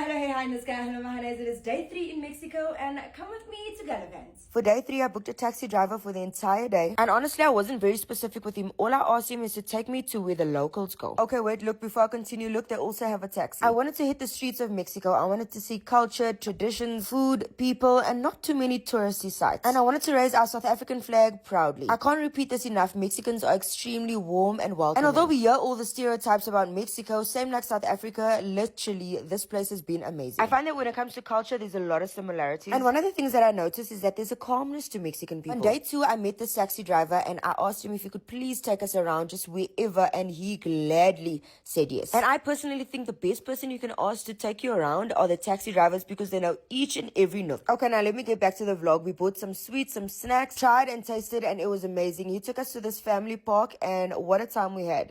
hello, hey, hi, Niska, hello, Mahanes. It is day 3 in Mexico, and come with me to Galavans. For day 3, I booked a taxi driver for the entire day. And honestly, I wasn't very specific with him. All I asked him is to take me to where the locals go. Okay, wait, look, before I continue, look, they also have a taxi. I wanted to hit the streets of Mexico. I wanted to see culture, traditions, food, people, and not too many touristy sites. And I wanted to raise our South African flag proudly. I can't repeat this enough. Mexicans are extremely warm and welcoming. And although we hear all the stereotypes about Mexico, same like South Africa, literally, this place has been amazing. I find that when it comes to culture, there's a lot of similarities. And one of the things that I noticed is that there's a calmness to Mexican people. On day 2, I met this taxi driver and I asked him if he could please take us around just wherever, and he gladly said yes. And I personally think the best person you can ask to take you around are the taxi drivers, because they know each and every nook. Okay, now let me get back to the vlog. We bought some sweets, some snacks, tried and tasted, and it was amazing. He took us to this family park, and what a time we had.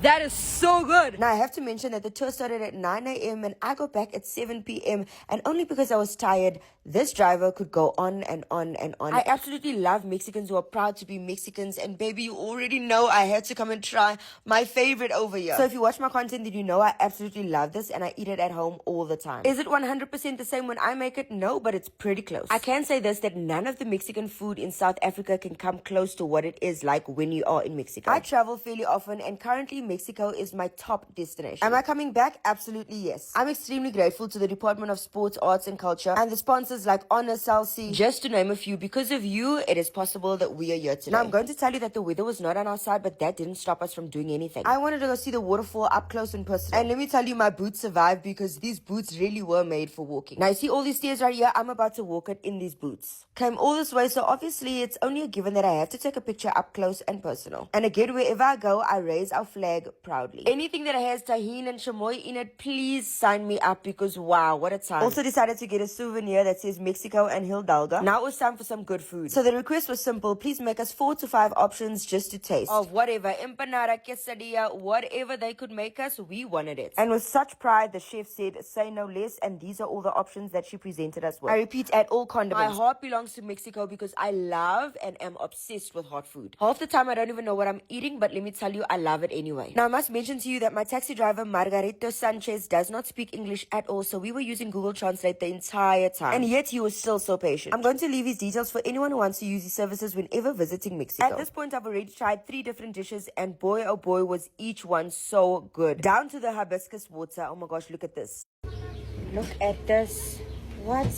That is so good. Now, I have to mention that the tour started at 9 a.m. and I got back at 7 p.m. And only because I was tired, this driver could go on and on and on. I absolutely love Mexicans who are proud to be Mexicans. And baby, you already know I had to come and try my favorite over here. So if you watch my content, then you know I absolutely love this and I eat it at home all the time. Is it 100% the same when I make it? No, but it's pretty close. I can say this, that none of the Mexican food in South Africa can come close to what it is like when you are in Mexico. I travel fairly often, and currently Mexico is my top destination. Am I coming back? Absolutely yes. I'm extremely grateful to the Department of Sports, Arts and Culture and the sponsors like Honor, Celsi, just to name a few. Because of you, it is possible that we are here today. Now, I'm going to tell you that the weather was not on our side, but that didn't stop us from doing anything. I wanted to go see the waterfall up close and personal. And let me tell you, my boots survived, because these boots really were made for walking. Now, you see all these stairs right here? I'm about to walk it in these boots. Came all this way, so obviously it's only a given that I have to take a picture up close and personal. And again, wherever I go, I raise our flag proudly. Anything that has tahini and chamoy in it, please sign me up, because wow, what a time. Also decided to get a souvenir that says Mexico and Hidalgo. Now it was time for some good food. So the request was simple. Please make us 4 to 5 options just to taste. Of whatever, empanada, quesadilla, whatever they could make us, we wanted it. And with such pride, the chef said, say no less, and these are all the options that she presented us with. I repeat, add all condiments. My heart belongs to Mexico because I love and am obsessed with hot food. Half the time I don't even know what I'm eating, but let me tell you, I love it anyway. Now I must mention to you that my taxi driver Margarito Sanchez does not speak English at all, so we were using Google Translate the entire time, and yet he was still so patient. I'm going to leave his details for anyone who wants to use his services whenever visiting Mexico. At this point, I've already tried 3 different dishes, and boy oh boy was each one so good. Down to the hibiscus water. Oh my gosh, look at this. Look at this. What?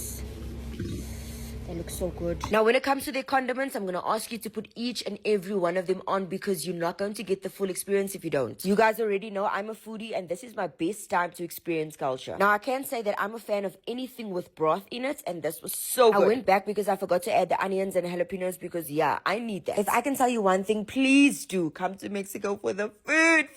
They look so good. Now, when it comes to their condiments, I'm going to ask you to put each and every one of them on, because you're not going to get the full experience if you don't. You guys already know I'm a foodie, and this is my best time to experience culture. Now, I can say that I'm a fan of anything with broth in it, and this was so good. I went back because I forgot to add the onions and jalapenos, because yeah, I need that. If I can tell you one thing, please do come to Mexico for the food,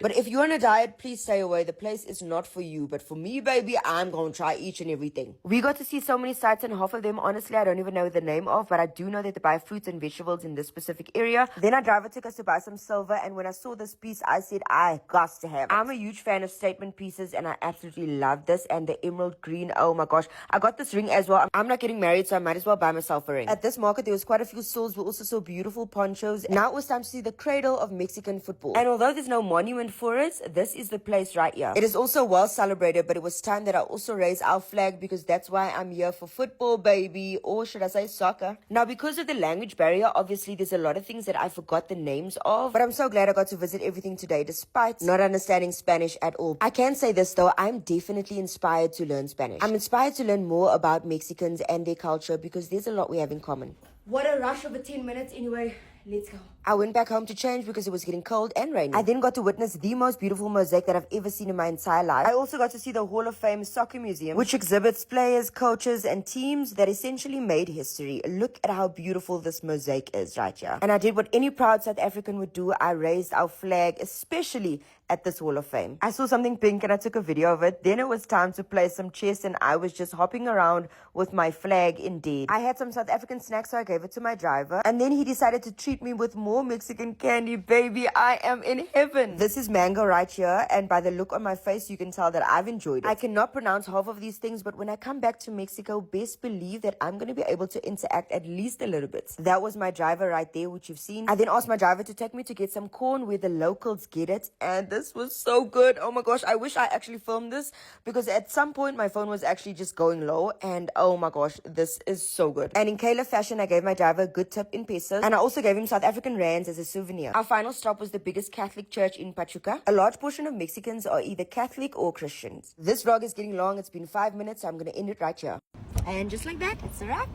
But if you're on a diet, please stay away. The place is not for you. But for me, baby, I'm going to try each and everything. We got to see so many sites, and half of them, honestly, I don't even know the name of, but I do know that they buy fruits and vegetables in this specific area. Then our driver took us to buy some silver, and when I saw this piece, I said, I got to have it. I'm a huge fan of statement pieces, and I absolutely love this, and the emerald green, oh my gosh. I got this ring as well. I'm not getting married, so I might as well buy myself a ring. At this market, there was quite a few stalls. We also saw beautiful ponchos. Now it was time to see the cradle of Mexican football. And although there's no monument for it, this is the place right here. It is also well celebrated, but it was time that I also raise our flag, because that's why I'm here for football, baby. Or should I say soccer? Now, because of the language barrier, obviously there's a lot of things that I forgot the names of, but I'm so glad I got to visit everything today despite not understanding Spanish at all. I can say this though, I'm definitely inspired to learn Spanish. I'm inspired to learn more about Mexicans and their culture, because there's a lot we have in common. What a rush of 10 minutes. Anyway, let's go. I went back home to change because it was getting cold and rainy. I then got to witness the most beautiful mosaic that I've ever seen in my entire life. I also got to see the Hall of Fame Soccer Museum, which exhibits players, coaches, and teams that essentially made history. Look at how beautiful this mosaic is right here. And I did what any proud South African would do. I raised our flag, especially at this Hall of Fame. I saw something pink and I took a video of it. Then it was time to play some chess, and I was just hopping around with my flag indeed. I had some South African snacks, so I gave it to my driver. And then he decided to treat me with more more Mexican candy, baby. I am in heaven. This is mango right here, and by the look on my face, you can tell that I've enjoyed it. I cannot pronounce half of these things, but when I come back to Mexico, best believe that I'm going to be able to interact at least a little bit. That was my driver right there, which you've seen. I then asked my driver to take me to get some corn where the locals get it, and this was so good. Oh my gosh, I wish I actually filmed this, because at some point my phone was actually just going low, and oh my gosh, this is so good. And in Kayla fashion, I gave my driver a good tip in pesos, and I also gave him South African rands as a souvenir. Our final stop was the biggest Catholic church in Pachuca. A large portion of Mexicans are either Catholic or Christians. This vlog is getting long. It's been 5 minutes, so I'm going to end it right here. And just like that, it's a wrap.